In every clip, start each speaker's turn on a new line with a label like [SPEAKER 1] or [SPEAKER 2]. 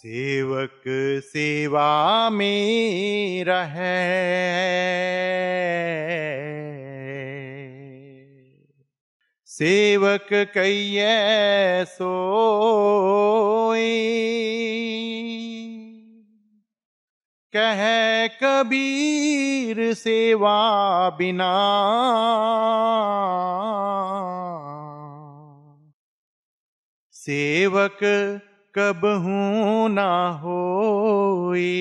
[SPEAKER 1] सेवक सेवा में रहे, सेवक कहिए सोई, कहे कबीर सेवा बिना सेवक कबहू ना होई।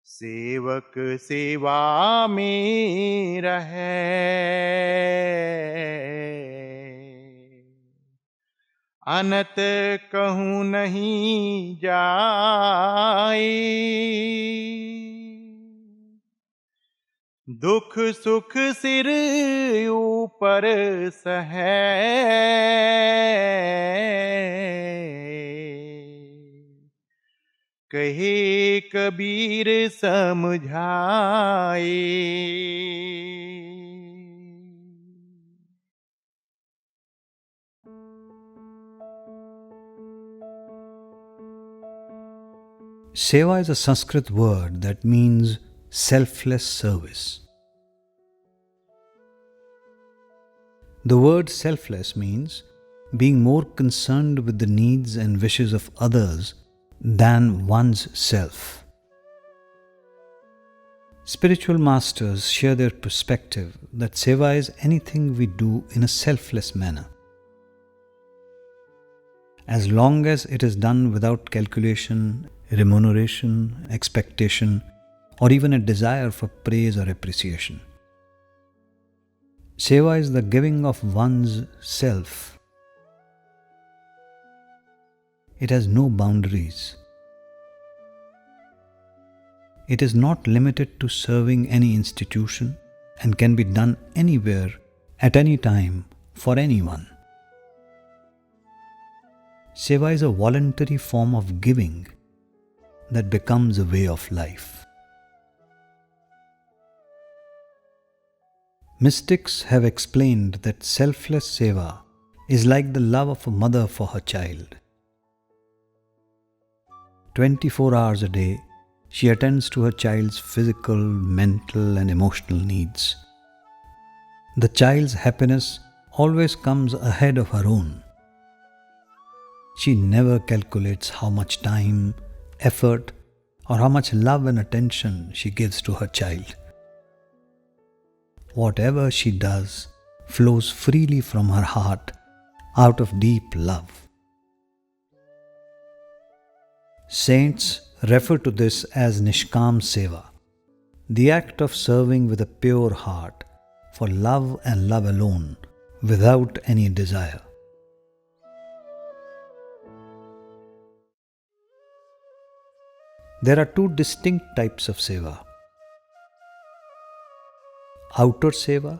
[SPEAKER 1] सेवक सेवा में रहे, अनत कहूँ नहीं जाई। दुख सुख सिर ऊपर सहे, कहे कबीर समझाए।
[SPEAKER 2] Seva is a Sanskrit word that means selfless service. The word selfless means being more concerned with the needs and wishes of others than one's self. Spiritual masters share their perspective that Seva is anything we do in a selfless manner. As long as it is done without calculation, remuneration, expectation, or even a desire for praise or appreciation. Seva is the giving of one's self. It has no boundaries. It is not limited to serving any institution and can be done anywhere, at any time, for anyone. Seva is a voluntary form of giving that becomes a way of life. Mystics have explained that selfless seva is like the love of a mother for her child. 24 hours a day, she attends to her child's physical, mental, and emotional needs. The child's happiness always comes ahead of her own. She never calculates how much time, effort, or how much love and attention she gives to her child. Whatever she does flows freely from her heart out of deep love. Saints refer to this as Nishkam Seva, the act of serving with a pure heart for love and love alone, without any desire. There are two distinct types of seva. Outer seva,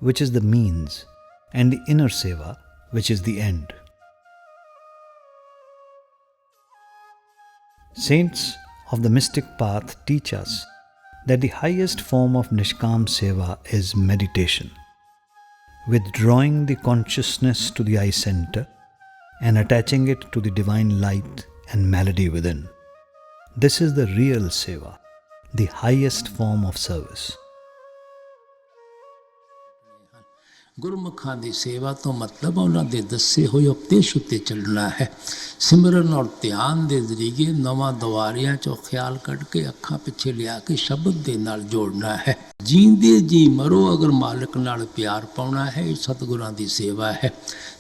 [SPEAKER 2] which is the means, and the inner seva, which is the end. Saints of the mystic path teach us that the highest form of Nishkam seva is meditation, withdrawing the consciousness to the eye center and attaching it to the divine light and melody within. This is the real seva, the highest form of service.
[SPEAKER 3] ਗੁਰਮੁਖਾਂ ਦੀ ਸੇਵਾ ਤੋਂ ਮਤਲਬ ਉਹਨਾਂ ਦੇ ਦੱਸੇ ਹੋਏ ਉਪਦੇਸ਼ ਉੱਤੇ ਚੱਲਣਾ ਹੈ। ਸਿਮਰਨ ਔਰ ਧਿਆਨ ਦੇ ਜ਼ਰੀਏ ਨਵਾਂ ਦੁਆਰਿਆਂ 'ਚੋਂ ਖਿਆਲ ਕੱਢ ਕੇ ਅੱਖਾਂ ਪਿੱਛੇ ਲਿਆ ਕੇ ਸ਼ਬਦ ਦੇ ਨਾਲ ਜੋੜਨਾ ਹੈ। ਜੀਂਦੇ ਜੀ ਮਰੋ ਅਗਰ ਮਾਲਕ ਨਾਲ ਪਿਆਰ ਪਾਉਣਾ ਹੈ, ਇਹ ਸਤਿਗੁਰਾਂ ਦੀ ਸੇਵਾ ਹੈ।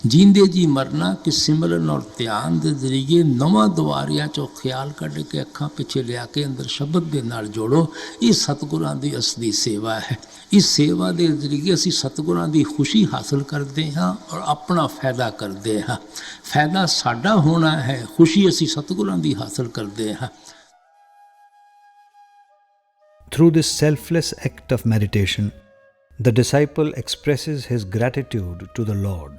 [SPEAKER 3] ਜੀਂਦੇ ਜੀ ਮਰਨਾ ਕਿ ਸਿਮਰਨ ਔਰ ਧਿਆਨ ਦੇ ਜ਼ਰੀਏ ਨਵਾਂ ਦੁਆਰਿਆਂ 'ਚੋਂ ਖਿਆਲ ਕੱਢ ਕੇ ਅੱਖਾਂ ਪਿੱਛੇ ਲਿਆ ਕੇ ਅੰਦਰ ਸ਼ਬਦ ਦੇ ਨਾਲ ਜੋੜੋ, ਇਹ ਸਤਿਗੁਰਾਂ ਦੀ ਅਸਲੀ ਸੇਵਾ ਹੈ। ਇਸ ਸੇਵਾ ਦੇ ਜ਼ਰੀਏ ਅਸੀਂ ਸਤਿਗੁਰਾਂ ਦੀ ਖੁਸ਼ੀ ਹਾਸਲ ਕਰਦੇ ਹਾਂ ਔਰ ਆਪਣਾ ਫਾਇਦਾ ਕਰਦੇ ਹਾਂ। ਫਾਇਦਾ ਸਾਡਾ ਹੋਣਾ ਹੈ, ਖੁਸ਼ੀ ਅਸੀਂ ਸਤਿਗੁਰਾਂ ਦੀ ਹਾਸਲ ਕਰਦੇ ਹਾਂ।
[SPEAKER 2] Through this selfless act of meditation, the disciple expresses his gratitude to the Lord.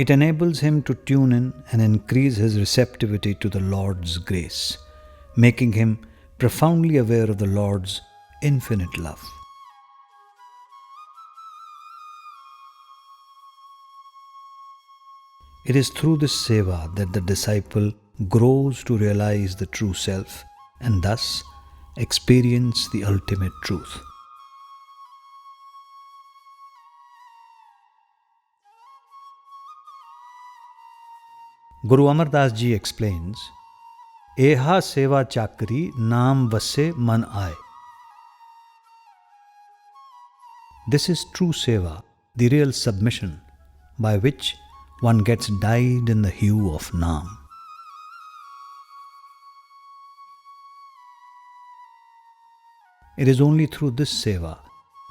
[SPEAKER 2] It enables him to tune in and increase his receptivity to the Lord's grace, making him profoundly aware of the Lord's infinite love. It is through this seva that the disciple grows to realize the true self and thus experience the ultimate truth. Guru Amar Das Ji explains, Eha seva chakri naam vasse man aaye. This is true seva, the real submission, by which one gets dyed in the hue of Naam. It is only through this seva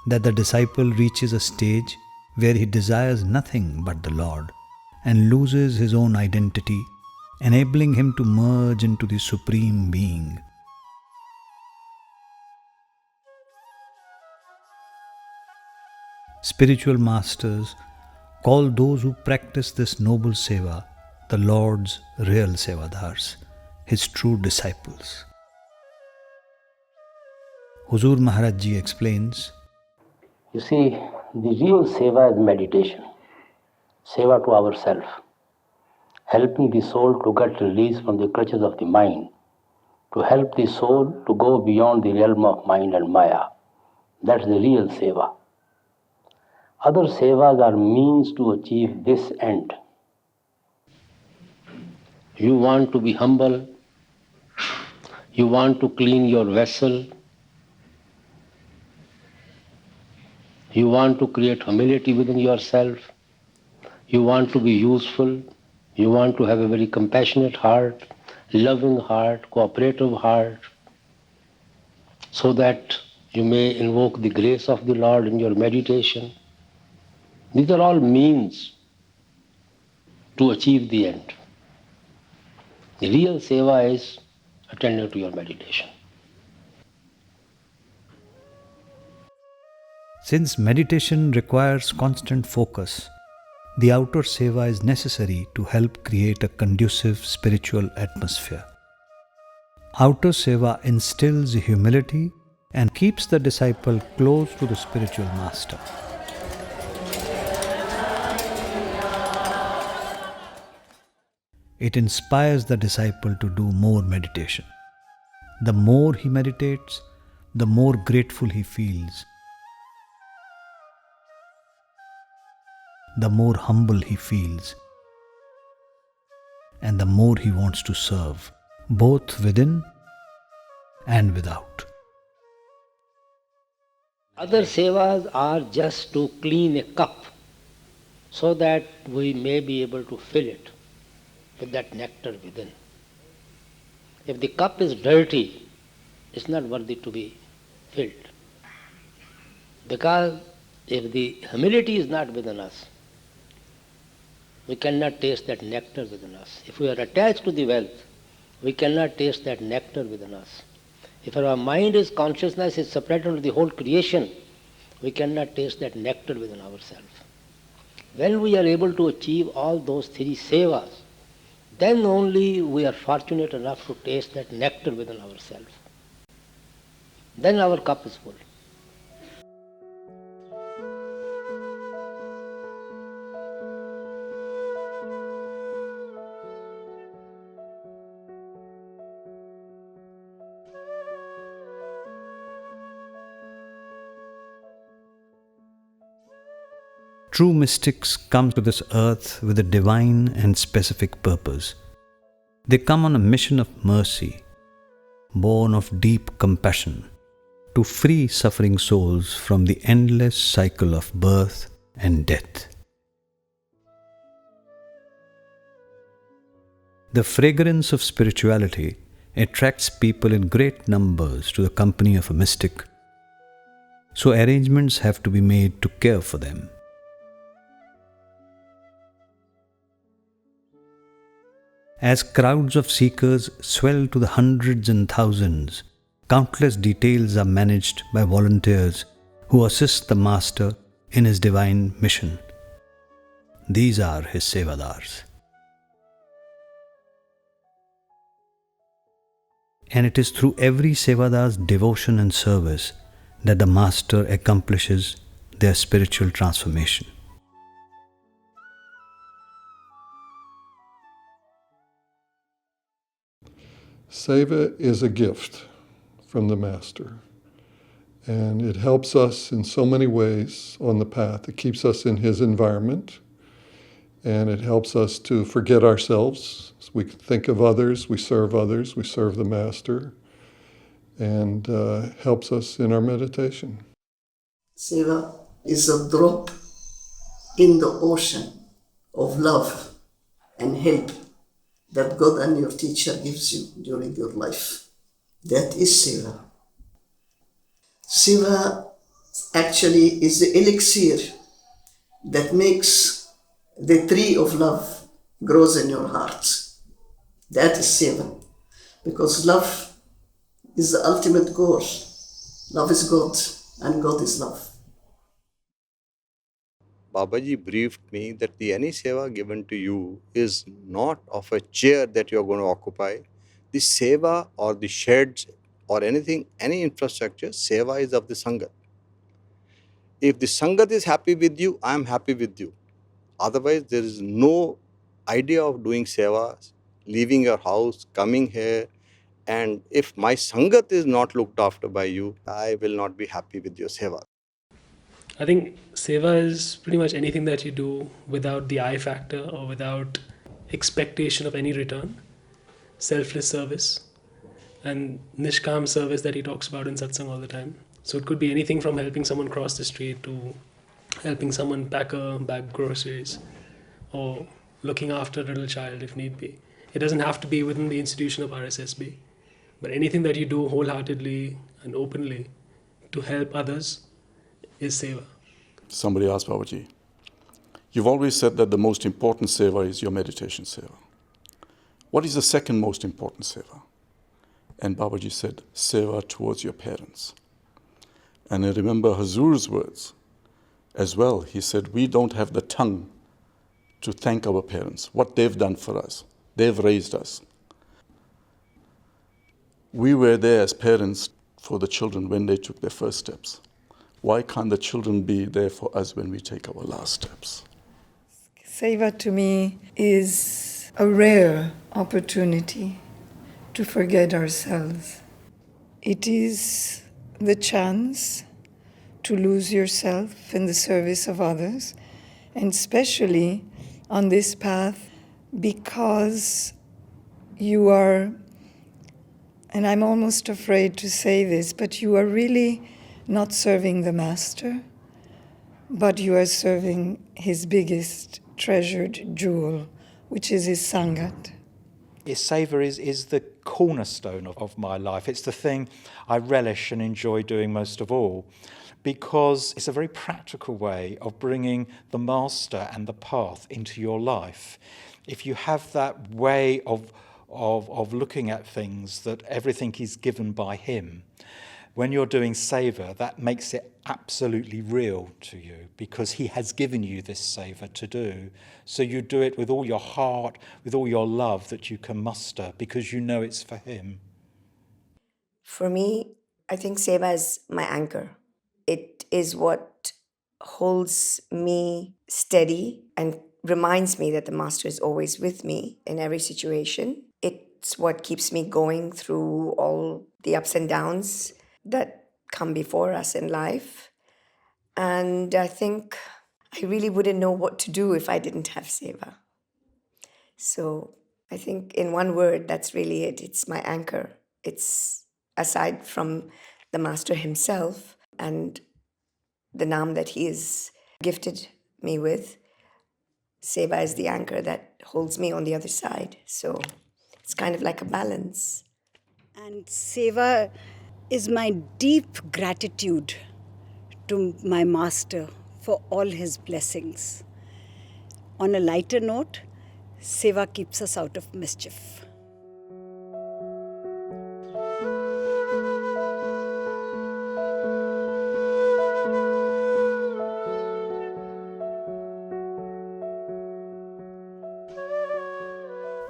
[SPEAKER 2] that the disciple reaches a stage where he desires nothing but the Lord and loses his own identity, enabling him to merge into the Supreme Being. Spiritual masters call those who practice this noble seva the Lord's real sevadars, his true disciples. Hazur Maharaj Ji explains,
[SPEAKER 3] You see, the real seva is meditation, seva to ourself, helping the soul to get released from the clutches of the mind, to help the soul to go beyond the realm of mind and maya. That's the real seva. Other sevas are means to achieve this end. You want to be humble, you want to clean your vessel, you want to create humility within yourself, you want to be useful, you want to have a very compassionate heart, loving heart, cooperative heart, so that you may invoke the grace of the Lord in your meditation. These are all means to achieve the end. The real seva is attending to your meditation.
[SPEAKER 2] Since meditation requires constant focus, the outer seva is necessary to help create a conducive spiritual atmosphere. Outer seva instills humility and keeps the disciple close to the spiritual master. It inspires the disciple to do more meditation. The more he meditates, the more grateful he feels, the more humble he feels, and the more he wants to serve, both within and without.
[SPEAKER 3] Other sevas are just to clean a cup so that we may be able to fill it with that nectar within. If the cup is dirty, it's not worthy to be filled. Because if the humility is not within us, we cannot taste that nectar within us. If we are attached to the wealth, we cannot taste that nectar within us. If our mind is consciousness is separated from the whole creation, we cannot taste that nectar within ourselves. When we are able to achieve all those three sevas, then only we are fortunate enough to taste that nectar within ourselves. Then our cup is full.
[SPEAKER 2] True mystics come to this earth with a divine and specific purpose. They come on a mission of mercy, born of deep compassion, to free suffering souls from the endless cycle of birth and death. The fragrance of spirituality attracts people in great numbers to the company of a mystic, so arrangements have to be made to care for them. As crowds of seekers swell to the hundreds and thousands, countless details are managed by volunteers who assist the Master in his divine mission. These are his sevadars. And it is through every sevadar's devotion and service that the Master accomplishes their spiritual transformation.
[SPEAKER 4] Seva is a gift from the Master. And it helps us in so many ways on the path. It keeps us in his environment. And it helps us to forget ourselves. We think of others, we serve the Master. And helps us in our meditation.
[SPEAKER 5] Seva is a drop in the ocean of love and help that God and your teacher gives you during your life. That is Seva. Seva actually is the elixir that makes the tree of love grows in your heart. That is Seva. Because love is the ultimate goal. Love is God and God is love.
[SPEAKER 6] Babaji briefed me that the any seva given to you is not of a chair that you are going to occupy. The seva or the sheds or anything, any infrastructure, seva is of the Sangat. If the Sangat is happy with you, I am happy with you. Otherwise, there is no idea of doing seva, leaving your house, coming here. And if my Sangat is not looked after by you, I will not be happy with your seva.
[SPEAKER 7] I think seva is pretty much anything that you do without the I factor or without expectation of any return. Selfless service and nishkam service that he talks about in satsang all the time. So it could be anything from helping someone cross the street to helping someone pack a bag groceries or looking after a little child if need be. It doesn't have to be within the institution of RSSB, but anything that you do wholeheartedly and openly to help others is seva.
[SPEAKER 8] Somebody asked Babaji, you've always said that the most important seva is your meditation seva. What is the second most important seva? And Babaji said, seva towards your parents. And I remember Hazur's words as well. He said, we don't have the tongue to thank our parents, what they've done for us. They've raised us. We were there as parents for the children when they took their first steps. Why can't the children be there for us when we take our last steps?
[SPEAKER 9] Seva to me is a rare opportunity to forget ourselves. It is the chance to lose yourself in the service of others, and especially on this path because you are, and I'm almost afraid to say this, but you are really not serving the Master, but you are serving his biggest treasured jewel, which is his Sangat.
[SPEAKER 10] Seva is the cornerstone of my life. It's the thing I relish and enjoy doing most of all, because it's a very practical way of bringing the Master and the path into your life. If you have that way of looking at things, that everything is given by him, when you're doing seva, that makes it absolutely real to you because he has given you this seva to do. So you do it with all your heart, with all your love that you can muster because you know it's for him.
[SPEAKER 11] For me, I think seva is my anchor. It is what holds me steady and reminds me that the Master is always with me in every situation. It's what keeps me going through all the ups and downs that come before us in life. And I think I really wouldn't know what to do if I didn't have seva. So I think in one word, that's really it. It's my anchor. It's aside from the Master himself and the naam that he has gifted me with, seva is the anchor that holds me on the other side. So it's kind of like a balance.
[SPEAKER 12] And seva is my deep gratitude to my Master for all his blessings. On a lighter note, seva keeps us out of mischief.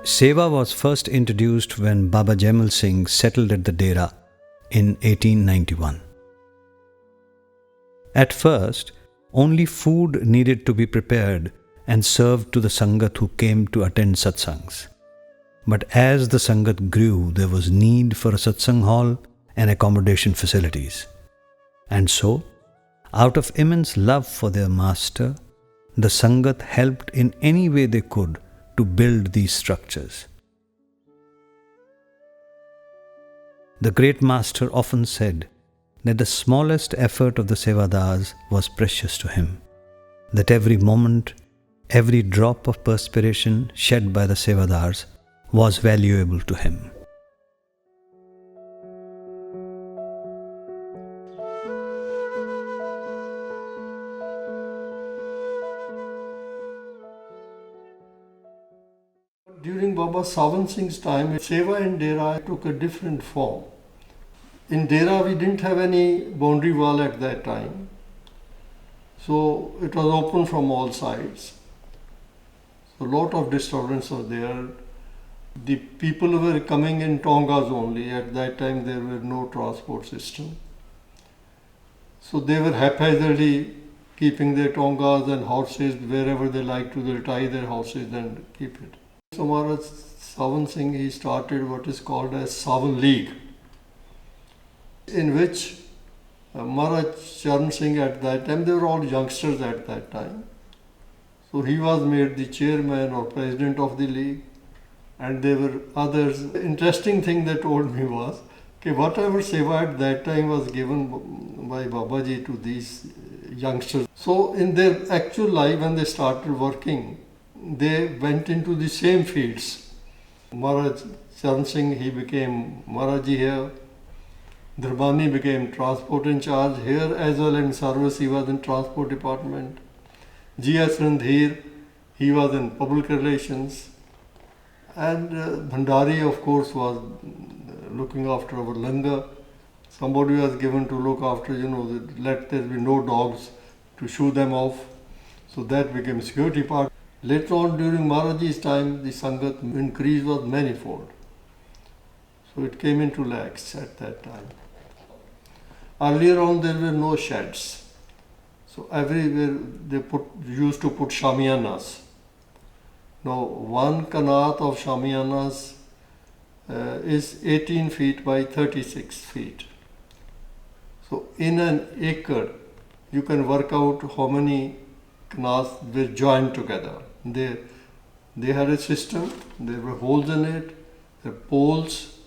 [SPEAKER 2] Seva was first introduced when Baba Jaimal Singh settled at the Dera in 1891. At first, only food needed to be prepared and served to the Sangat who came to attend satsangs. But as the Sangat grew, there was need for a satsang hall and accommodation facilities. And so, out of immense love for their master, the Sangat helped in any way they could to build these structures. The great master often said that the smallest effort of the Sevadars was precious to him, that every moment, every drop of perspiration shed by the Sevadars was valuable to him.
[SPEAKER 13] During Baba Sawan Singh's time, Seva in Dera took a different form. In Dera, we didn't have any boundary wall at that time, so it was open from all sides. So a lot of disturbance was there. The people were coming in tongas only. At that time, there were no transport system. So they were haphazardly keeping their tongas and horses wherever they liked to. They'll tie their horses and keep it. So Maharaj Sawan Singh, he started what is called as Sawan League, in which Maharaj Charan Singh at that time, they were all youngsters at that time. So he was made the chairman or president of the league, and there were others. Interesting thing they told me was that whatever seva at that time was given by Babaji to these youngsters. So in their actual life, when they started working, they went into the same fields. Maharaj Charan Singh, he became Maharaji here. Dharbani became transport in charge here as well in service. He was in transport department. G.S. Randhir, he was in public relations. And Bhandari, of course, was looking after our langar. Somebody was given to look after, let there be no dogs to shoo them off. So that became security part. Later on, during Maharaji's time, the Sangat increase was manifold. So it came into lakhs at that time. Earlier on, there were no sheds. So everywhere they used to put shamiyanas. Now, one kanat of shamiyanas is 18 feet by 36 feet. So in an acre, you can work out how many kanats were joined together. They had a system, there were holes in it, there were poles,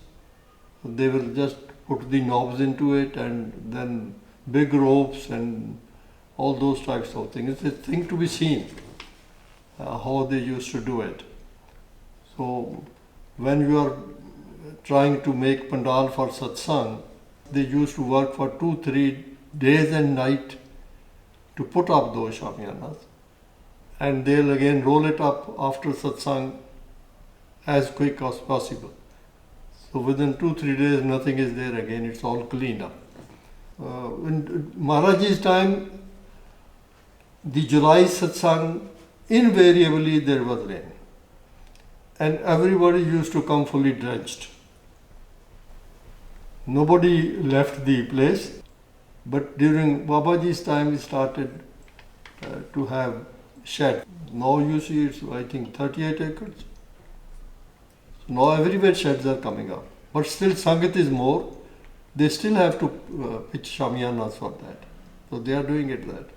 [SPEAKER 13] they will just put the knobs into it, and then big ropes and all those types of things. It's a thing to be seen, how they used to do it. So when you are trying to make pandal for satsang, they used to work for 2-3 days and night to put up those shamiyanas. And they'll again roll it up after satsang as quick as possible. So within 2-3 days, nothing is there again, it's all cleaned up. In Maharaji's time, the July satsang, invariably there was rain. And everybody used to come fully drenched. Nobody left the place. But during Babaji's time, we started to have shed. Now you see it's, I think, 38 acres. So now everywhere sheds are coming up. But still Sangat is more. They still have to pitch shamiyanas for that. So they are doing it that.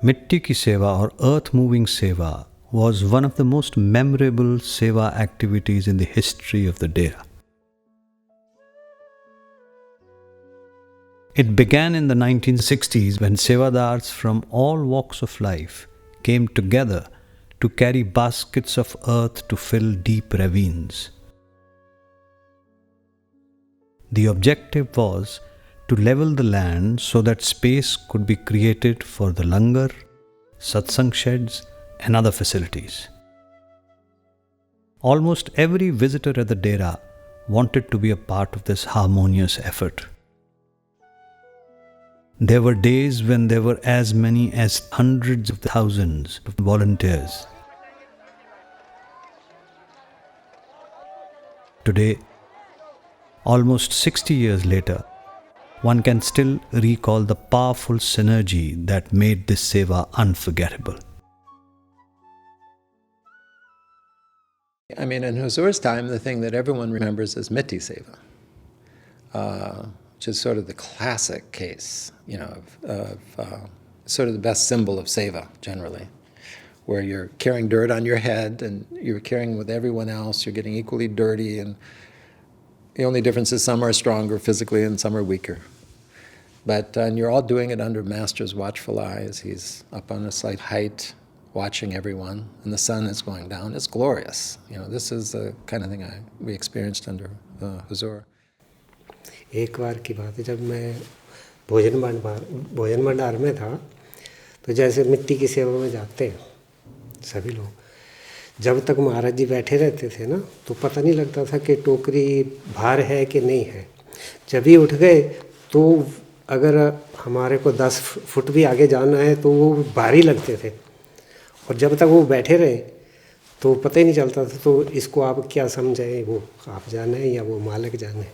[SPEAKER 2] Mitti ki seva or earth moving seva was one of the most memorable seva activities in the history of the Dera. It began in the 1960s when Sevadars from all walks of life came together to carry baskets of earth to fill deep ravines. The objective was to level the land so that space could be created for the langar, satsang sheds and other facilities. Almost every visitor at the Dera wanted to be a part of this harmonious effort. There were days when there were as many as hundreds of thousands of volunteers. Today, almost 60 years later, one can still recall the powerful synergy that made this seva unforgettable.
[SPEAKER 14] I mean, in Hazur's time, the thing that everyone remembers is Miti Seva, which is sort of the classic case, of sort of the best symbol of Seva, generally, where you're carrying dirt on your head and you're carrying with everyone else, you're getting equally dirty, and the only difference is some are stronger physically and some are weaker. But and you're all doing it under Master's watchful eyes. He's up on a slight height, watching everyone, and the sun is going down. It's glorious. This is the kind of thing we experienced under Hazur.
[SPEAKER 15] एक बार की बात है, जब मैं भोजन भंडार में था, तो जैसे मिट्टी की सेवा में जाते हैं सभी लोग, जब तक महाराज जी बैठे रहते थे ना, तो पता नहीं लगता था कि टोकरी भार है कि नहीं है. जब ही उठ गए तो अगर हमारे को 10 फुट भी आगे जाना है तो वो भारी लगते थे, और जब तक वो बैठे रहे तो पता ही नहीं चलता था. तो इसको आप क्या समझें, वो आप जाने या वो मालिक जाने.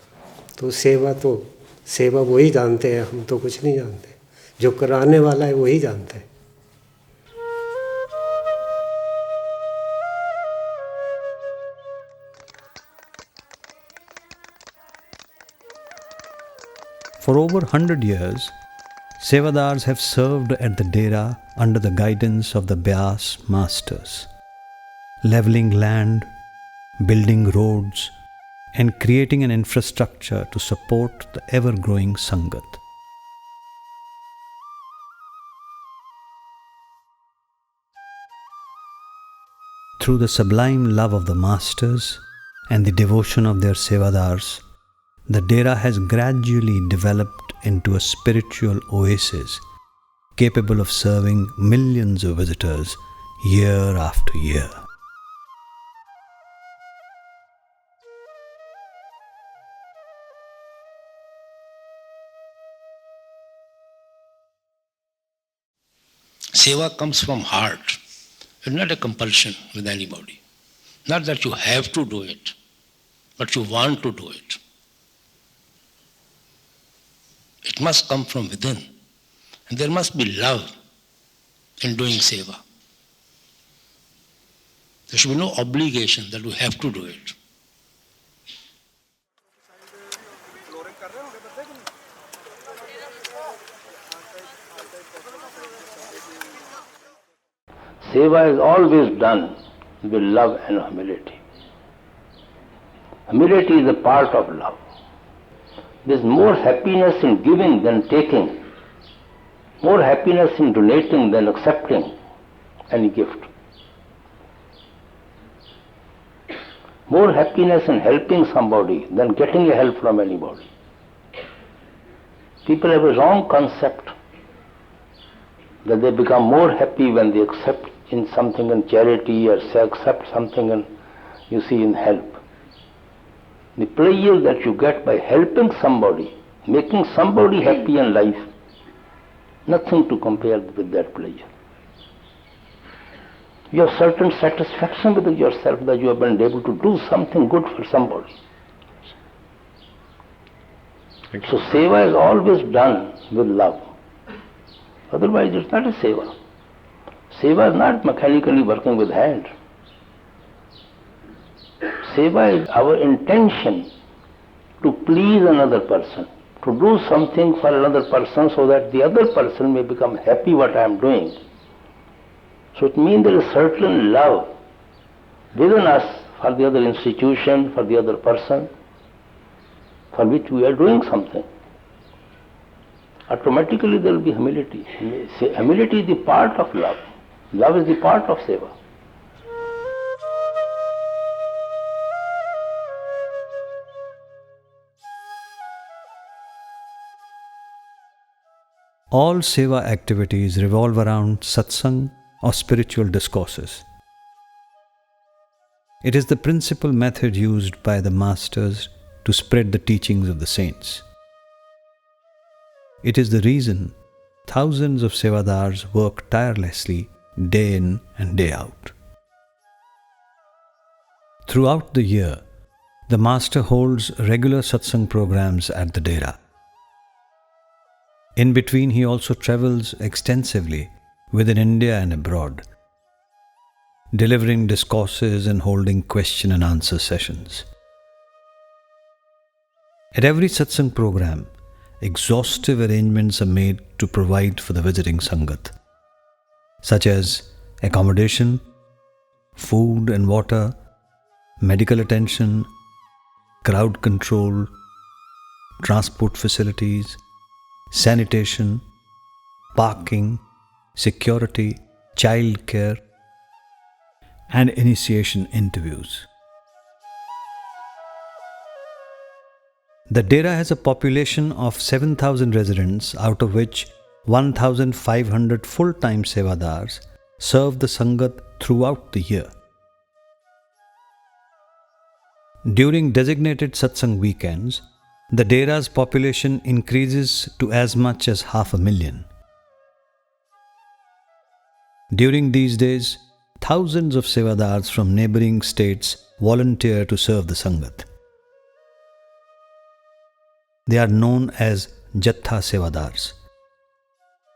[SPEAKER 15] तो सेवा वही जानते हैं, हम तो कुछ नहीं जानते. जो कराने वाला है वही जानता है.
[SPEAKER 2] For over 100 years, Sevadars have served at the Dera under the guidance of the Byas masters, levelling land, building roads, and creating an infrastructure to support the ever-growing Sangat. Through the sublime love of the masters and the devotion of their Sevadars, the Dera has gradually developed into a spiritual oasis capable of serving millions of visitors year after year.
[SPEAKER 3] Seva comes from heart. It's not a compulsion with anybody. Not that you have to do it, but you want to do it. It must come from within. And there must be love in doing seva. There should be no obligation that we have to do it.
[SPEAKER 16] Seva is always done with love and humility. Humility is a part of love. There is more happiness in giving than taking, more happiness in donating than accepting any gift, more happiness in helping somebody than getting a help from anybody. People have a wrong concept that they become more happy when they accept in something in charity or accept something in help. The pleasure that you get by helping somebody, making somebody happy in life, nothing to compare with that pleasure. You have certain satisfaction within yourself that you have been able to do something good for somebody. So seva is always done with love. Otherwise it's not a seva. Seva is not mechanically working with hand. Seva is our intention to please another person, to do something for another person so that the other person may become happy what I am doing. So it means there is certain love within us for the other institution, for the other person, for which we are doing something. Automatically there will be humility. Humility is the part of love. Love is the part of seva.
[SPEAKER 2] All seva activities revolve around satsang or spiritual discourses. It is the principal method used by the masters to spread the teachings of the saints. It is the reason thousands of sevadars work tirelessly day in and day out. Throughout the year, the master holds regular satsang programs at the Dera. In between, he also travels extensively within India and abroad, delivering discourses and holding question and answer sessions. At every satsang program, exhaustive arrangements are made to provide for the visiting Sangat, such as accommodation, food and water, medical attention, crowd control, transport facilities, sanitation, parking, security, child care, and initiation interviews. The Dera has a population of 7,000 residents, out of which 1,500 full-time Sevadars serve the Sangat throughout the year. During designated satsang weekends, the Dera's population increases to as much as 500,000. During these days, thousands of Sevadars from neighboring states volunteer to serve the Sangat. They are known as Jatha Sevadars.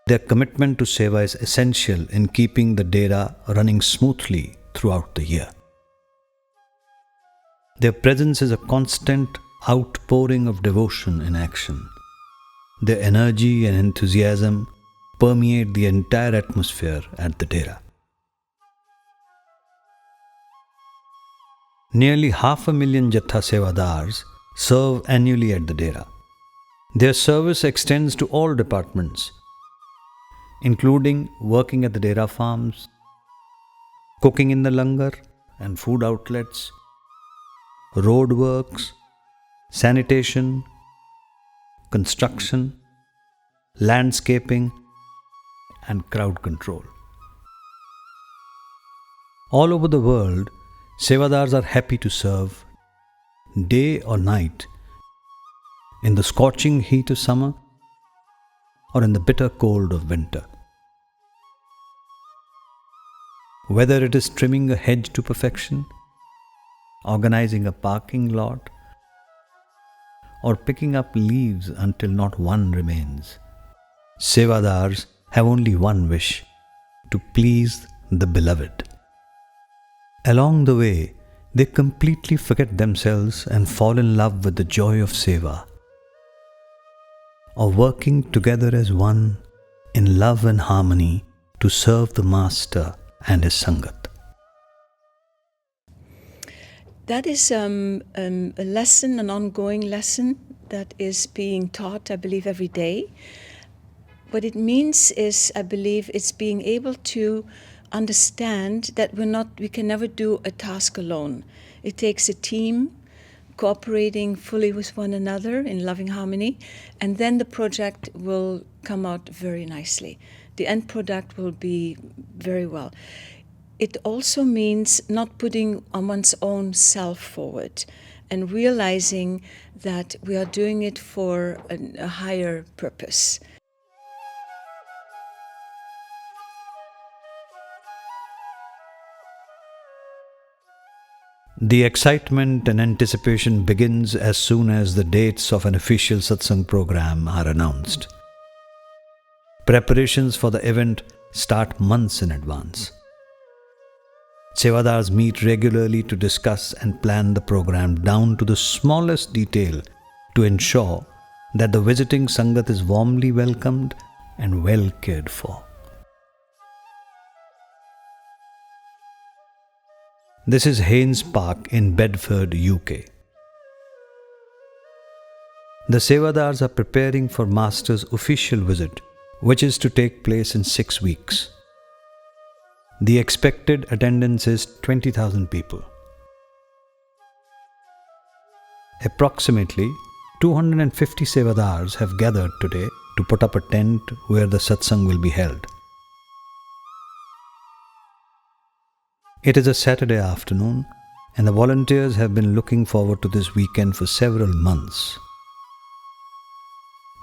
[SPEAKER 2] Their commitment to Seva is essential in keeping the Dera running smoothly throughout the year. Their presence is a constant outpouring of devotion in action. Their energy and enthusiasm permeate the entire atmosphere at the Dera. Nearly 500,000 Jatha Sevadars serve annually at the Dera. Their service extends to all departments, including working at the Dera farms, cooking in the langar and food outlets, road works, sanitation, construction, landscaping, and crowd control. All over the world, Sevadars are happy to serve, day or night, in the scorching heat of summer or in the bitter cold of winter. Whether it is trimming a hedge to perfection, organizing a parking lot, or picking up leaves until not one remains, Sevadars have only one wish: to please the beloved. Along the way, they completely forget themselves and fall in love with the joy of Seva, of working together as one in love and harmony to serve the Master and his Sangat.
[SPEAKER 17] That is a lesson, an ongoing lesson that is being taught, I believe, every day. What it means is, I believe, it's being able to understand that we can never do a task alone. It takes a team cooperating fully with one another in loving harmony, and then the project will come out very nicely. The end product will be very well. It also means not putting one's own self forward and realizing that we are doing it for a higher purpose.
[SPEAKER 2] The excitement and anticipation begins as soon as the dates of an official satsang program are announced. Preparations for the event start months in advance. Sevadars meet regularly to discuss and plan the program down to the smallest detail to ensure that the visiting Sangat is warmly welcomed and well cared for. This is Haynes Park in Bedford, UK. The Sevadars are preparing for Master's official visit, which is to take place in 6 weeks. The expected attendance is 20,000 people. Approximately 250 Sevadars have gathered today to put up a tent where the satsang will be held. It is a Saturday afternoon, and the volunteers have been looking forward to this weekend for several months.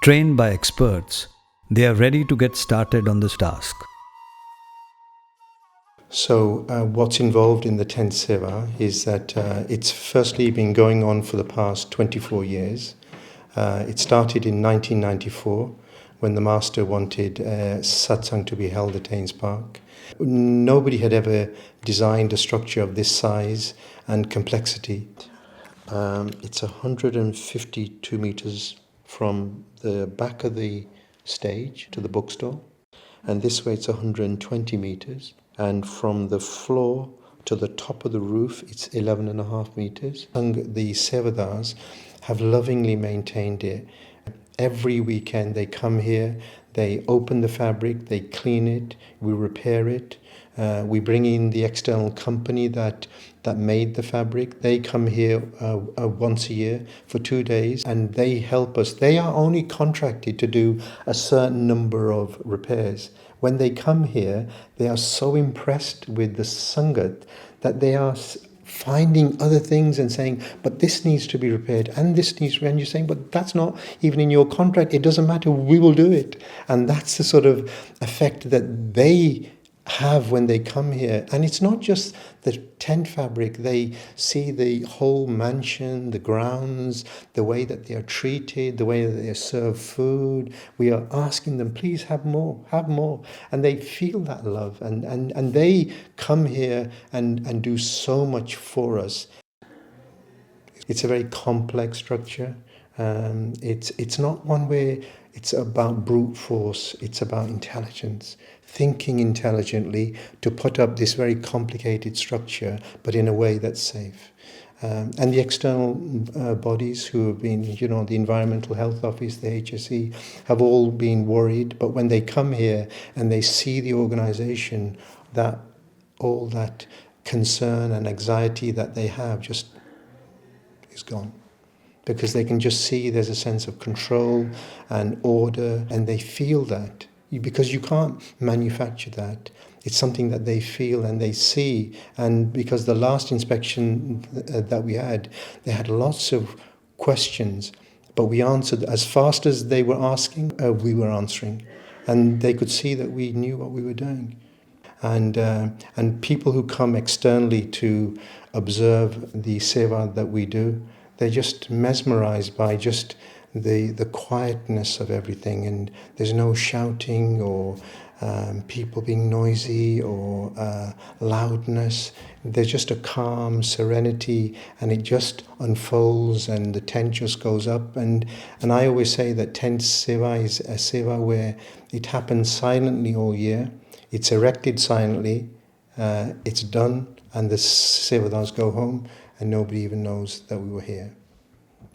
[SPEAKER 2] Trained by experts, they are ready to get started on this task.
[SPEAKER 18] So what's involved in the tent seva is that it's firstly been going on for the past 24 years. It started in 1994 when the Master wanted satsang to be held at Thames Park. Nobody had ever designed a structure of this size and complexity. It's 152 meters from the back of the stage to the bookstore, and this way it's 120 meters, and from the floor to the top of the roof it's 11.5 meters. And the Sevadars have lovingly maintained it. Every weekend they come here, they open the fabric, they clean it, we repair it. We bring in the external company that made the fabric. They come here once a year for 2 days and they help us. They are only contracted to do a certain number of repairs. When they come here, they are so impressed with the Sangat that they are finding other things and saying, but this needs to be repaired and this needs to be, and you're saying, but that's not even in your contract. It doesn't matter. We will do it. And that's the sort of effect that they have when they come here. And it's not just the tent fabric. They see the whole mansion, the grounds, the way that they are treated, the way that they are served food. We are asking them, please have more, have more. And they feel that love and they come here and do so much for us. It's a very complex structure. It's not one where it's about brute force. It's about intelligence, thinking intelligently to put up this very complicated structure, but in a way that's safe. And the external bodies who have been, the Environmental Health Office, the HSE, have all been worried. But when they come here and they see the organisation, that all that concern and anxiety that they have just is gone. Because they can just see there's a sense of control and order, and they feel that. Because you can't manufacture that. It's something that they feel and they see. And because the last inspection that we had, they had lots of questions, but we answered as fast as they were asking, we were answering. And they could see that we knew what we were doing. And people who come externally to observe the seva that we do, they're just mesmerized by just the quietness of everything, and there's no shouting or people being noisy or loudness. There's just a calm serenity, and it just unfolds, and the tent just goes up. And I always say that tent seva is a seva where it happens silently all year. It's erected silently, it's done, and the sevadars go home, and nobody even knows that we were here.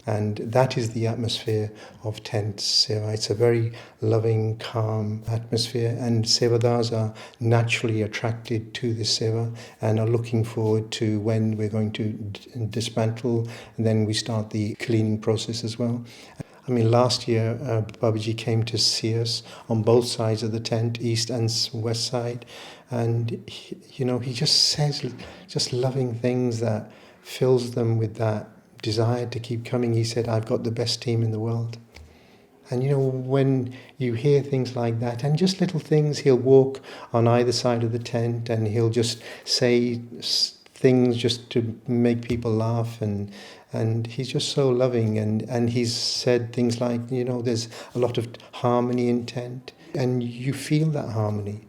[SPEAKER 18] And that is the atmosphere of tent seva. It's a very loving, calm atmosphere, and sevadars are naturally attracted to this seva and are looking forward to when we're going to dismantle, and then we start the cleaning process as well. I mean, last year, Babaji came to see us on both sides of the tent, east and west side, and he just says just loving things that fills them with that desire to keep coming. He said, I've got the best team in the world. And when you hear things like that, and just little things, he'll walk on either side of the tent and he'll just say things just to make people laugh, and he's just so loving, and he's said things like, there's a lot of harmony in tent, and you feel that harmony.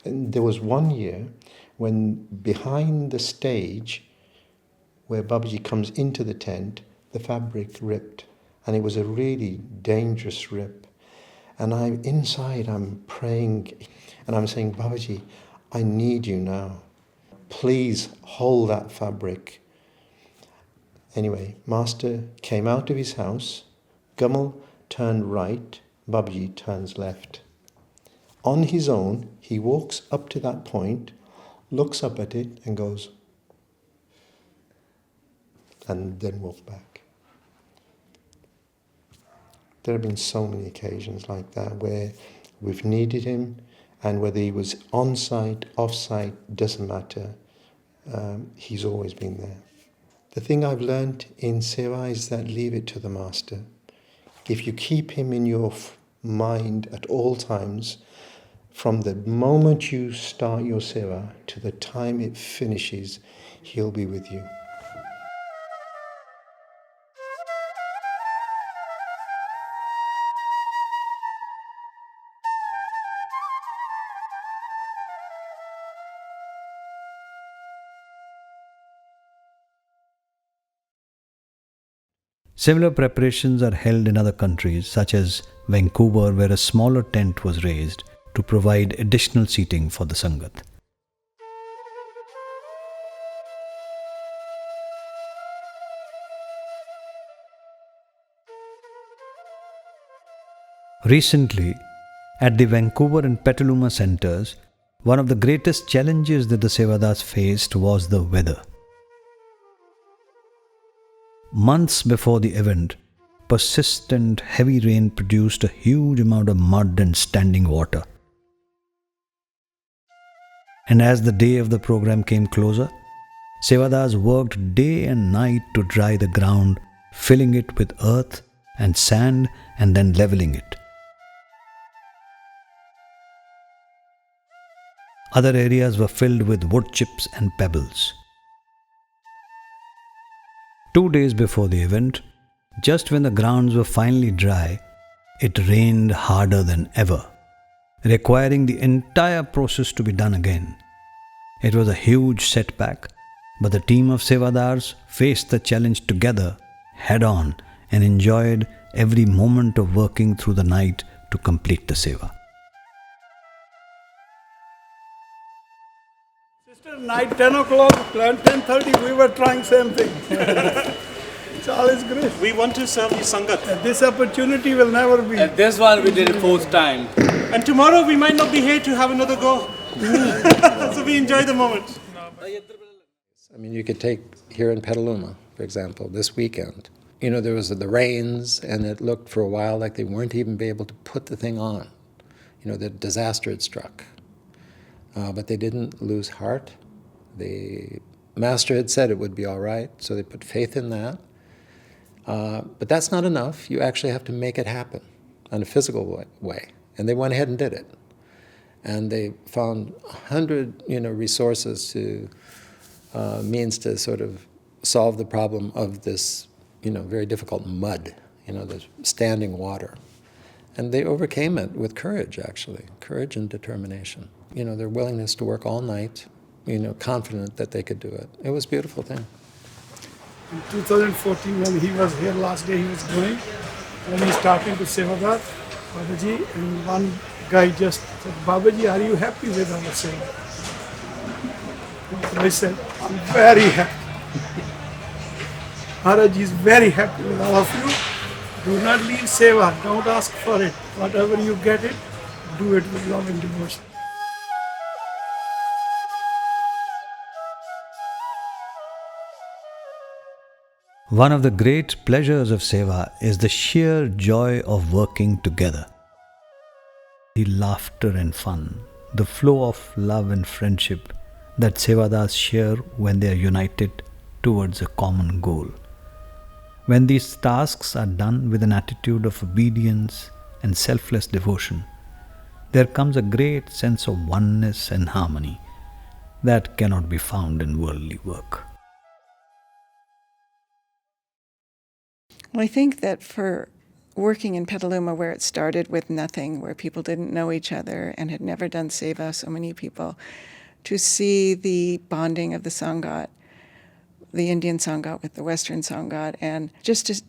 [SPEAKER 18] And there was one year when behind the stage where Babaji comes into the tent, the fabric ripped, and it was a really dangerous rip. And I'm praying, and I'm saying, Babaji, I need you now. Please hold that fabric. Anyway, Master came out of his house, Gamal turned right, Babaji turns left. On his own, he walks up to that point, looks up at it and goes, and then walk back. There have been so many occasions like that where we've needed him, and whether he was on site, off site, doesn't matter. He's always been there. The thing I've learned in seva is that leave it to the Master. If you keep him in your mind at all times, from the moment you start your seva to the time it finishes, he'll be with you.
[SPEAKER 2] Similar preparations are held in other countries, such as Vancouver, where a smaller tent was raised to provide additional seating for the Sangat. Recently, at the Vancouver and Petaluma centers, one of the greatest challenges that the Sevadas faced was the weather. Months before the event, persistent heavy rain produced a huge amount of mud and standing water. And as the day of the program came closer, Sevadas worked day and night to dry the ground, filling it with earth and sand and then leveling it. Other areas were filled with wood chips and pebbles. 2 days before the event, just when the grounds were finally dry, it rained harder than ever, requiring the entire process to be done again. It was a huge setback, but the team of Sevadars faced the challenge together, head-on, and enjoyed every moment of working through the night to complete the Seva.
[SPEAKER 19] Night 10 o'clock, 10:30, we were trying same thing. It's always great.
[SPEAKER 20] We want to serve the Sangat.
[SPEAKER 19] This opportunity will never be.
[SPEAKER 20] And this one we did it 4th time. And tomorrow we might not be here to have another go. So we enjoy the moment.
[SPEAKER 14] I mean, you could take here in Petaluma, for example, this weekend. You know, there was the rains, and it looked for a while like they weren't even able to put the thing on. You know, the disaster had struck. But they didn't lose heart. The master had said it would be all right, so they put faith in that. But that's not enough. You actually have to make it happen in a physical way. And they went ahead and did it. And they found 100, resources to means to sort of solve the problem of this, very difficult mud, the standing water. And they overcame it with courage, actually, courage and determination. Their willingness to work all night, confident that they could do it. It was a beautiful thing.
[SPEAKER 19] In 2014, when he was here, last day he was going, when he's talking to Sevadar, Babaji, and one guy just said, Babaji, are you happy with our Seva? I said, I'm very happy. Maharaj is very happy with all of you. Do not leave Seva, don't ask for it. Whatever you get it, do it with love and devotion.
[SPEAKER 2] One of the great pleasures of Seva is the sheer joy of working together. The laughter and fun, the flow of love and friendship that Sevadas share when they are united towards a common goal. When these tasks are done with an attitude of obedience and selfless devotion, there comes a great sense of oneness and harmony that cannot be found in worldly work.
[SPEAKER 21] Well, I think that for working in Petaluma, where it started with nothing, where people didn't know each other and had never done Seva, so many people, to see the bonding of the Sangat, the Indian Sangat with the Western Sangat, and just to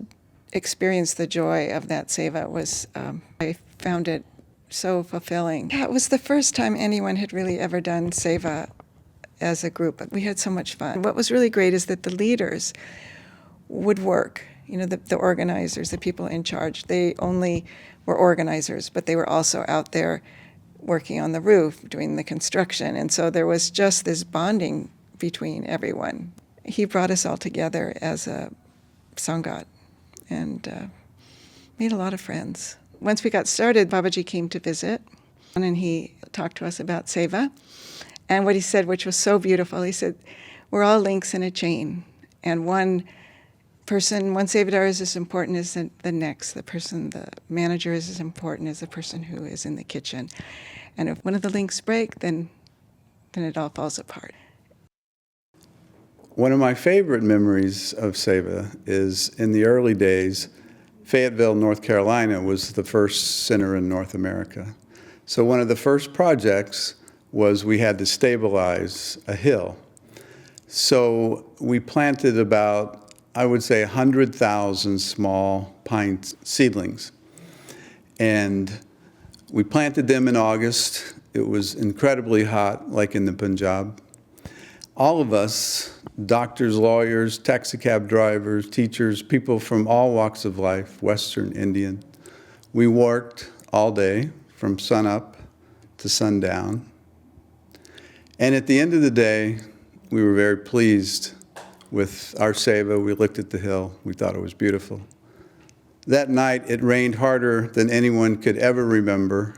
[SPEAKER 21] experience the joy of that Seva was, I found it so fulfilling. Yeah, it was the first time anyone had really ever done Seva as a group. We had so much fun. What was really great is that the leaders would work. The organizers, the people in charge, they only were organizers, but they were also out there working on the roof, doing the construction. And so there was just this bonding between everyone. He brought us all together as a Sangat and made a lot of friends. Once we got started, Babaji came to visit, and he talked to us about Seva. And what he said, which was so beautiful, he said, we're all links in a chain, and one Sevadar is as important as the next. The manager is as important as the person who is in the kitchen. And if one of the links break, then it all falls apart.
[SPEAKER 22] One of my favorite memories of Seva is in the early days, Fayetteville, North Carolina was the first center in North America. So one of the first projects was we had to stabilize a hill. So we planted about I would say, 100,000 small pine seedlings. And we planted them in August. It was incredibly hot, like in the Punjab. All of us, doctors, lawyers, taxi cab drivers, teachers, people from all walks of life, Western, Indian, we worked all day from sunup to sundown. And at the end of the day, we were very pleased with our seva. We looked at the hill. We thought it was beautiful. That night, it rained harder than anyone could ever remember,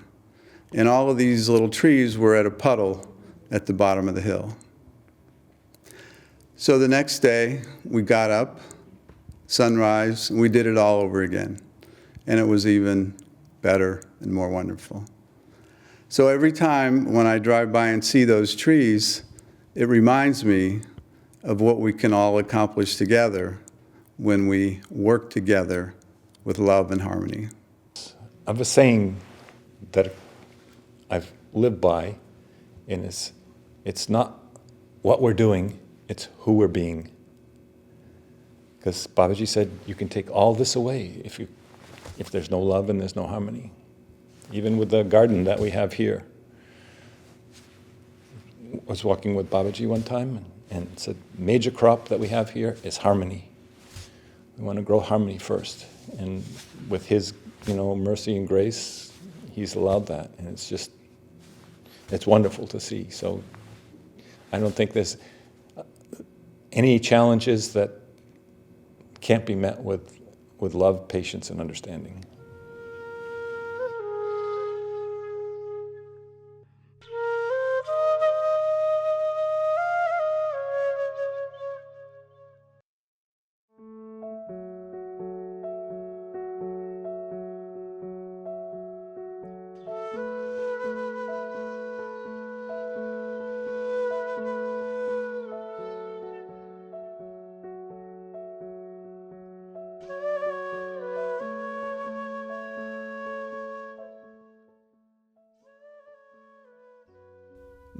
[SPEAKER 22] and all of these little trees were at a puddle at the bottom of the hill. So the next day, we got up, sunrise, and we did it all over again. And it was even better and more wonderful. So every time when I drive by and see those trees, it reminds me of what we can all accomplish together when we work together with love and harmony.
[SPEAKER 1] I have a saying that I've lived by, and it's not what we're doing, it's who we're being. Because Babaji said you can take all this away if there's no love and there's no harmony. Even with the garden that we have here. I was walking with Babaji one time and said, major crop that we have here is harmony. We want to grow harmony first. And with his, mercy and grace, he's allowed that. And it's wonderful to see. So I don't think there's any challenges that can't be met with love, patience, and understanding.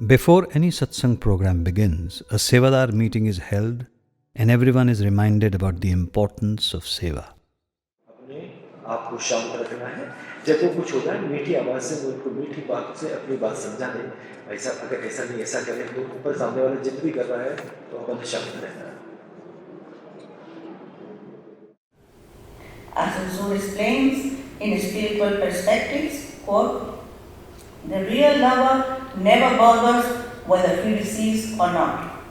[SPEAKER 2] Before any satsang program begins, a Sevadar meeting is held and everyone is reminded about the importance of Seva.
[SPEAKER 4] आपको शांत रखना है। जब वो कुछ होता है मीठी आवाज से उनको मीठी बात से अपनी बात समझा दें। ऐसा अगर ऐसा नहीं ऐसा करें तो ऊपर सामने वाला जिद भी कर रहा है तो अपन शांत रहना है।
[SPEAKER 23] As Hazur explains in spiritual perspectives, quote, the real lover never bothers whether he receives or not.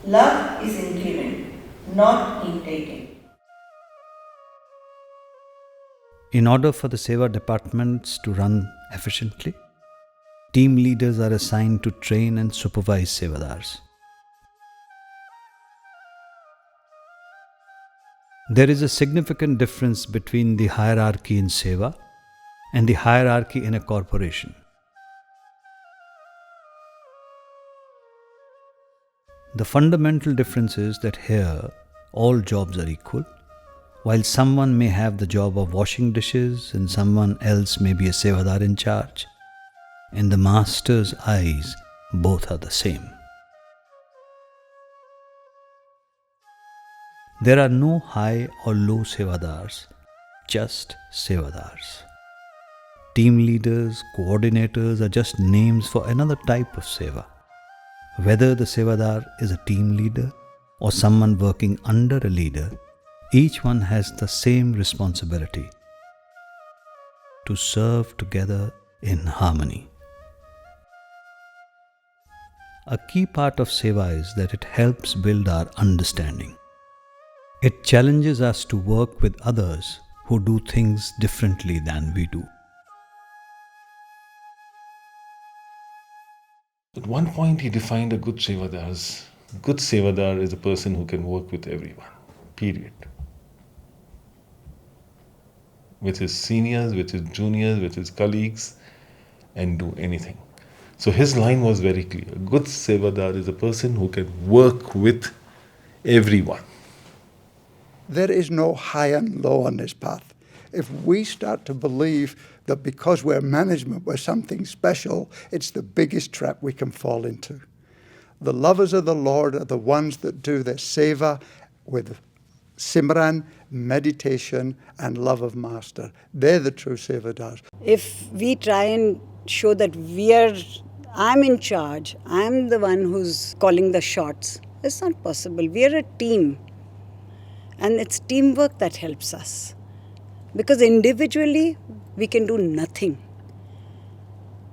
[SPEAKER 23] Love is in giving, not in taking.
[SPEAKER 2] In order for the Seva departments to run efficiently, team leaders are assigned to train and supervise Sevadars. There is a significant difference between the hierarchy in Seva and the hierarchy in a corporation. The fundamental difference is that here all jobs are equal. While someone may have the job of washing dishes and someone else may be a Sevadar in charge, in the master's eyes, both are the same. There are no high or low Sevadars, just Sevadars. Team leaders, coordinators are just names for another type of Seva. Whether the Sevadar is a team leader or someone working under a leader, each one has the same responsibility to serve together in harmony. A key part of Seva is that it helps build our understanding. It challenges us to work with others who do things differently than we do.
[SPEAKER 1] At one point he defined a good Sevadar as, good Sevadar is a person who can work with everyone, period. With his seniors, with his juniors, with his colleagues, and do anything. So his line was very clear. A good Sevadar is a person who can work with everyone.
[SPEAKER 24] There is no high and low on this path. If we start to believe that because we're management, we're something special, it's the biggest trap we can fall into. The lovers of the Lord are the ones that do their seva with Simran, meditation, and love of Master. They're the true Sevadars.
[SPEAKER 12] If we try and show that I'm in charge, I'm the one who's calling the shots, it's not possible. We are a team. And it's teamwork that helps us. Because individually, we can do nothing.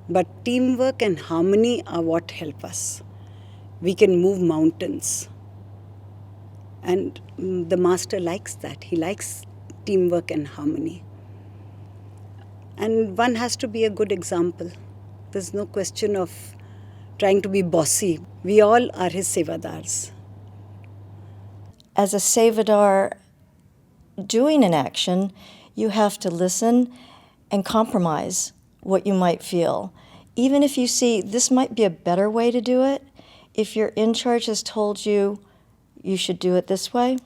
[SPEAKER 12] But teamwork and harmony are what help us. We can move mountains. And the Master likes that. He likes teamwork and harmony. And one has to be a good example. There's no question of trying to be bossy. We all are his Sevadars.
[SPEAKER 5] As a Sevadar doing an action, you have to listen and compromise what you might feel. Even if you see this might be a better way to do it, if your in charge has told you you should do it this way,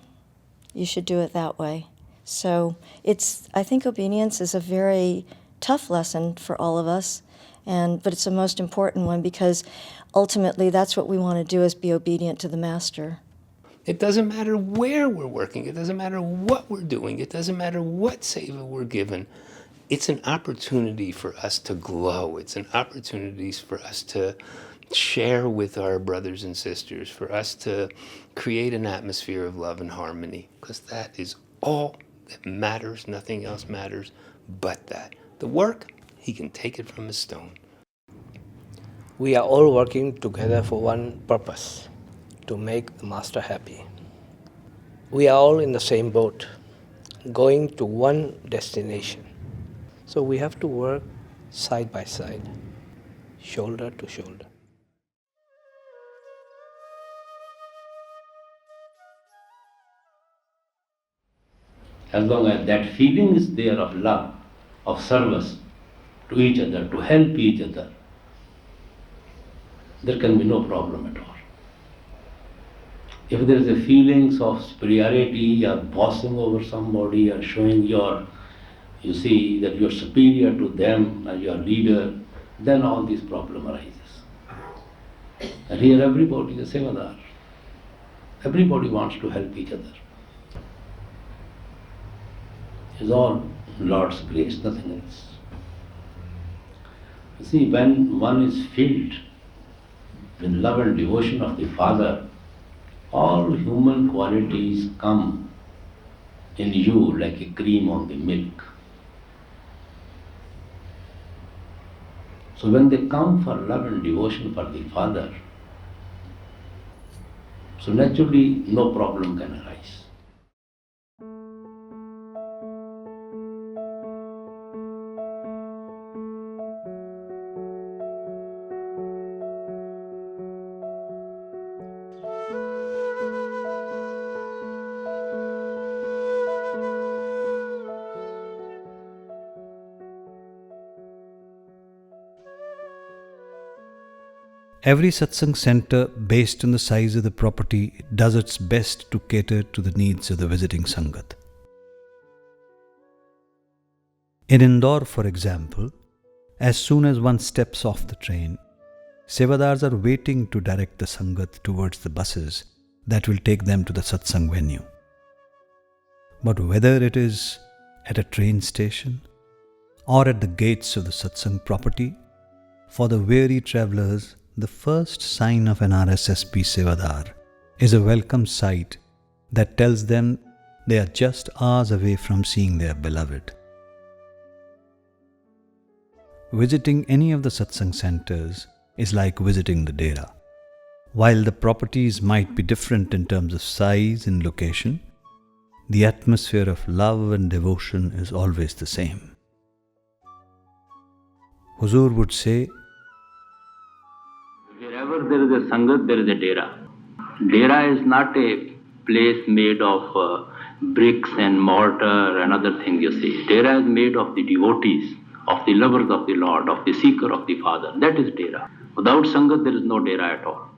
[SPEAKER 5] you should do it that way. So I think obedience is a very tough lesson for all of us, but it's the most important one because ultimately that's what we want to do is be obedient to the Master.
[SPEAKER 6] It doesn't matter where we're working. It doesn't matter what we're doing. It doesn't matter what seva we're given. It's an opportunity for us to glow. It's an opportunity for us to share with our brothers and sisters, for us to create an atmosphere of love and harmony, because that is all that matters. Nothing else matters but that. The work, he can take it from a stone.
[SPEAKER 7] We are all working together for one purpose, to make the Master happy. We are all in the same boat, going to one destination. So we have to work side by side, shoulder to shoulder.
[SPEAKER 16] As long as that feeling is there of love, of service to each other, to help each other, there can be no problem at all. If there is a feelings of superiority or bossing over somebody or showing you see that you're superior to them as your leader, then all this problem arises. And here everybody is a Sevadar. Everybody wants to help each other. It's all Lord's grace, nothing else. You see, when one is filled with love and devotion of the Father, all human qualities come in you like a cream on the milk. So when they come for love and devotion for the Father, so naturally no problem can arise.
[SPEAKER 2] Every satsang center, based on the size of the property, does its best to cater to the needs of the visiting Sangat. In Indore, for example, as soon as one steps off the train, Sevadars are waiting to direct the Sangat towards the buses that will take them to the satsang venue. But whether it is at a train station or at the gates of the satsang property, for the weary travellers, the first sign of an RSSB Sevadar is a welcome sight that tells them they are just hours away from seeing their beloved. Visiting any of the satsang centers is like visiting the Dera. While the properties might be different in terms of size and location, the atmosphere of love and devotion is always the same. Hazur would say,
[SPEAKER 16] wherever there is a Sangat, there is a Dera. Dera is not a place made of bricks and mortar and other things, you see. Dera is made of the devotees, of the lovers of the Lord, of the seeker of the Father. That is Dera. Without Sangat, there is no Dera at all.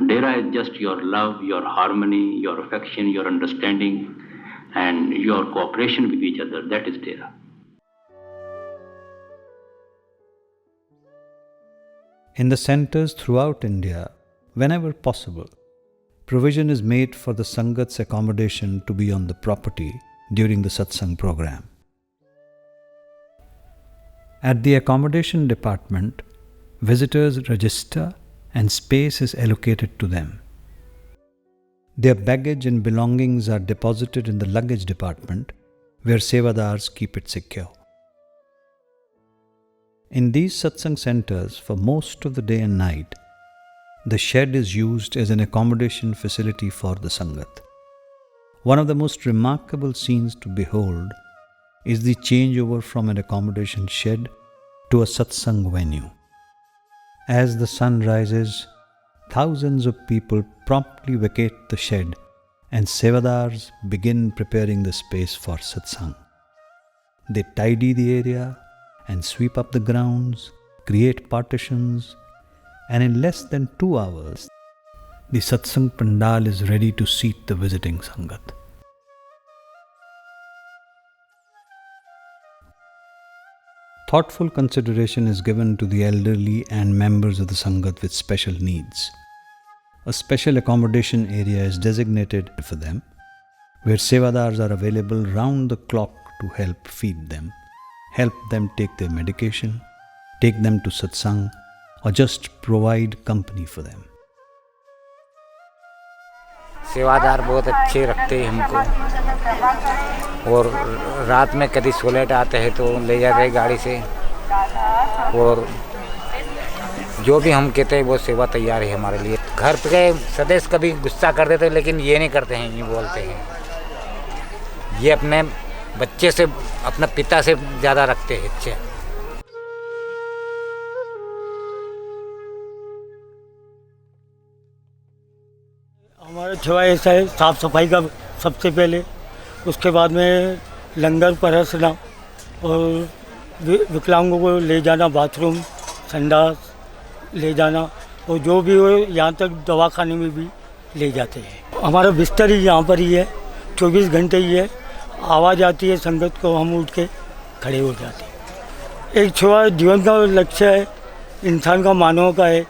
[SPEAKER 16] Dera is just your love, your harmony, your affection, your understanding, and your cooperation with each other. That is Dera.
[SPEAKER 2] in the centers throughout India, whenever possible, provision is made for the Sangat's accommodation to be on the property during the satsang program. At the accommodation department, visitors register and space is allocated to them. Their baggage and belongings are deposited in the luggage department, where sevadars keep it secure. In these satsang centers, for most of the day and night, the shed is used as an accommodation facility for the Sangat. One of the most remarkable scenes to behold is the changeover from an accommodation shed to a satsang venue. As the sun rises, thousands of people promptly vacate the shed and sevadars begin preparing the space for satsang. They tidy the area and sweep up the grounds, create partitions, and in less than 2 hours, the satsang pandal is ready to seat the visiting Sangat. Thoughtful consideration is given to the elderly and members of the Sangat with special needs. A special accommodation area is designated for them, where sevadars are available round the clock to help feed them, help them take their medication, take them to satsang, or just provide company for them.
[SPEAKER 8] सेवादार बहुत अच्छे रखते हैं हमको, और रात में कभी सोलेट आते हैं तो ले जाते हैं गाड़ी से, और जो भी हम कहते हैं वो सेवा तैयार है हमारे लिए। घर पे सदस्य कभी गुस्सा कर देते हैं, लेकिन ये नहीं करते हैं, ये बोलते हैं, ये अपने बच्चे से, अपने पिता से ज़्यादा रखते हैं अच्छे।
[SPEAKER 9] हमारा सेवा ऐसा है, साफ़ सफाई का सबसे पहले, उसके बाद में लंगर परसना और विकलांगों को ले जाना बाथरूम, संडास ले जाना, और जो भी हो यहाँ तक दवाखाने में भी ले जाते हैं। हमारा बिस्तर ही यहाँ पर ही है, 24 घंटे ही है। आवाज़ आती है संगत को, हम उठ के खड़े हो जाते हैं। एक सेवा जीवन का लक्ष्य है, इंसान का, मानव का है।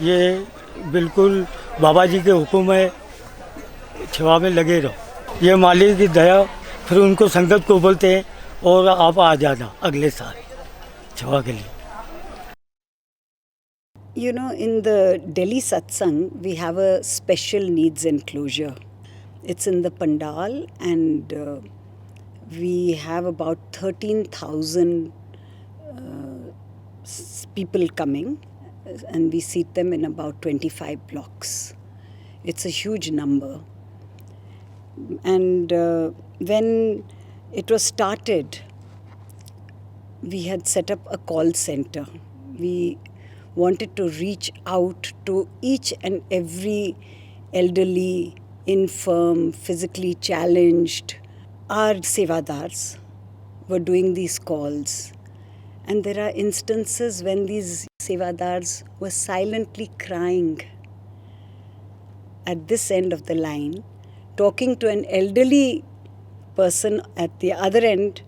[SPEAKER 9] ये बिल्कुल बाबा जी के हुक्म है, सेवा में लगे रहो। ये मालिक की दया, फिर उनको संगत को बोलते हैं और आप आ जाना अगले साल सेवा के लिए।
[SPEAKER 12] You know, in the Delhi satsang, we have a special needs enclosure. It's in the pandal, and we have about 13,000 people coming, and we seat them in about 25 blocks. It's a huge number. And when it was started, we had set up a call center. We wanted to reach out to each and every elderly, infirm, physically challenged. Our sevadars were doing these calls. And there are instances when these sevadars were silently crying at this end of the line, talking to an elderly person at the other end,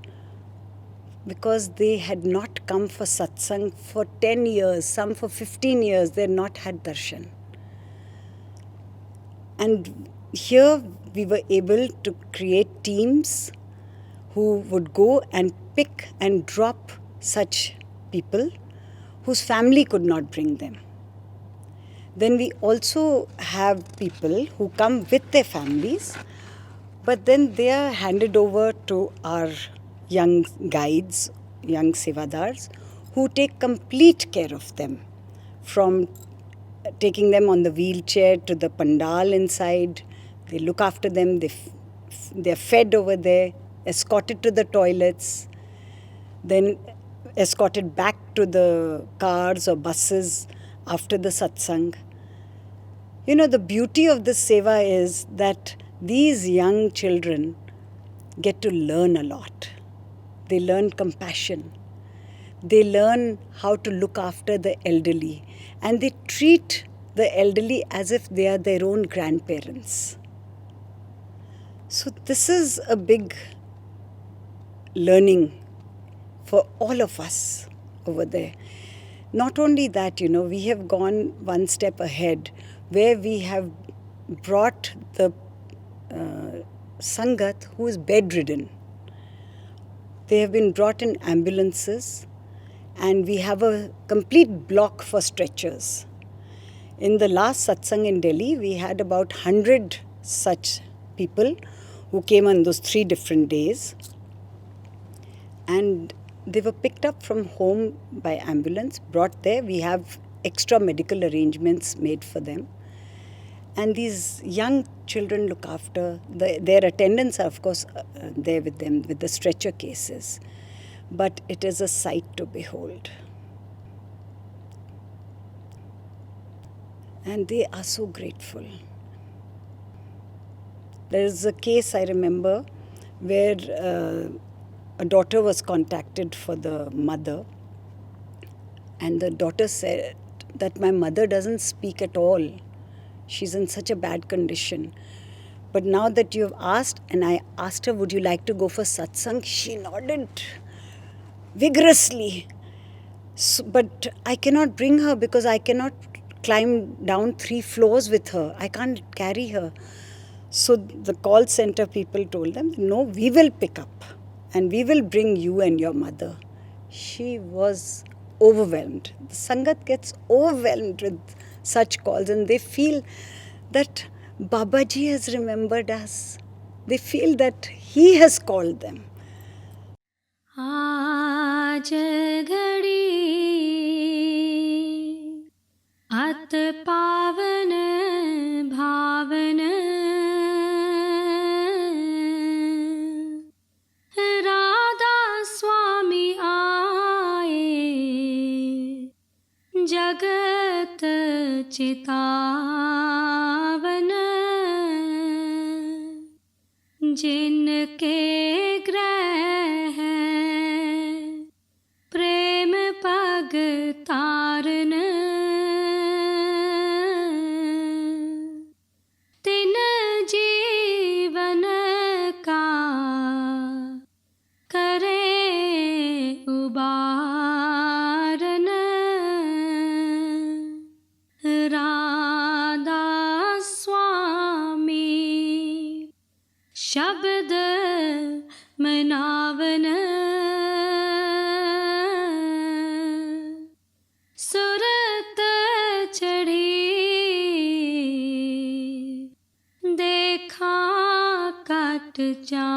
[SPEAKER 12] because they had not come for satsang for 10 years, some for 15 years, they had not had darshan. And here we were able to create teams who would go and pick and drop such people whose family could not bring them. Then we also have people who come with their families, but then they are handed over to our young guides, young sevadars, who take complete care of them, from taking them on the wheelchair to the pandal inside. They look after them, they're fed over there, escorted to the toilets, then escorted back to the cars or buses after the satsang. You know, the beauty of this seva is that these young children get to learn a lot. They learn compassion. They learn how to look after the elderly. And they treat the elderly as if they are their own grandparents. So this is a big learning for all of us over there. Not only that, you know, we have gone one step ahead, where we have brought the Sangat who is bedridden. They have been brought in ambulances, and we have a complete block for stretchers. In the last satsang in Delhi, we had about 100 such people who came on those 3 different days. And they were picked up from home by ambulance, brought there. We have extra medical arrangements made for them. And these young children look after, their attendants are of course there with them with the stretcher cases. But it is a sight to behold. And they are so grateful. There is a case I remember where a daughter was contacted for the mother, and the daughter said that my mother doesn't speak at all. She's in such a bad condition. But now that you have asked, and I asked her, would you like to go for satsang? She nodded vigorously. So, but I cannot bring her because I cannot climb down 3 floors with her. I can't carry her. So the call center people told them, no, we will pick up and we will bring you and your mother. She was overwhelmed. The Sangat gets overwhelmed with such calls, and they feel that Babaji has remembered us. They feel that he has called them.
[SPEAKER 10] आज घड़ी अत पावन भावन राधा स्वामी आए जगत चितावन जिनके ग्रह प्रेम पग तारन तिन जीवन का करे उबारन राधा स्वामी शब्द मनावन सुरत चढ़ी देखा कट जा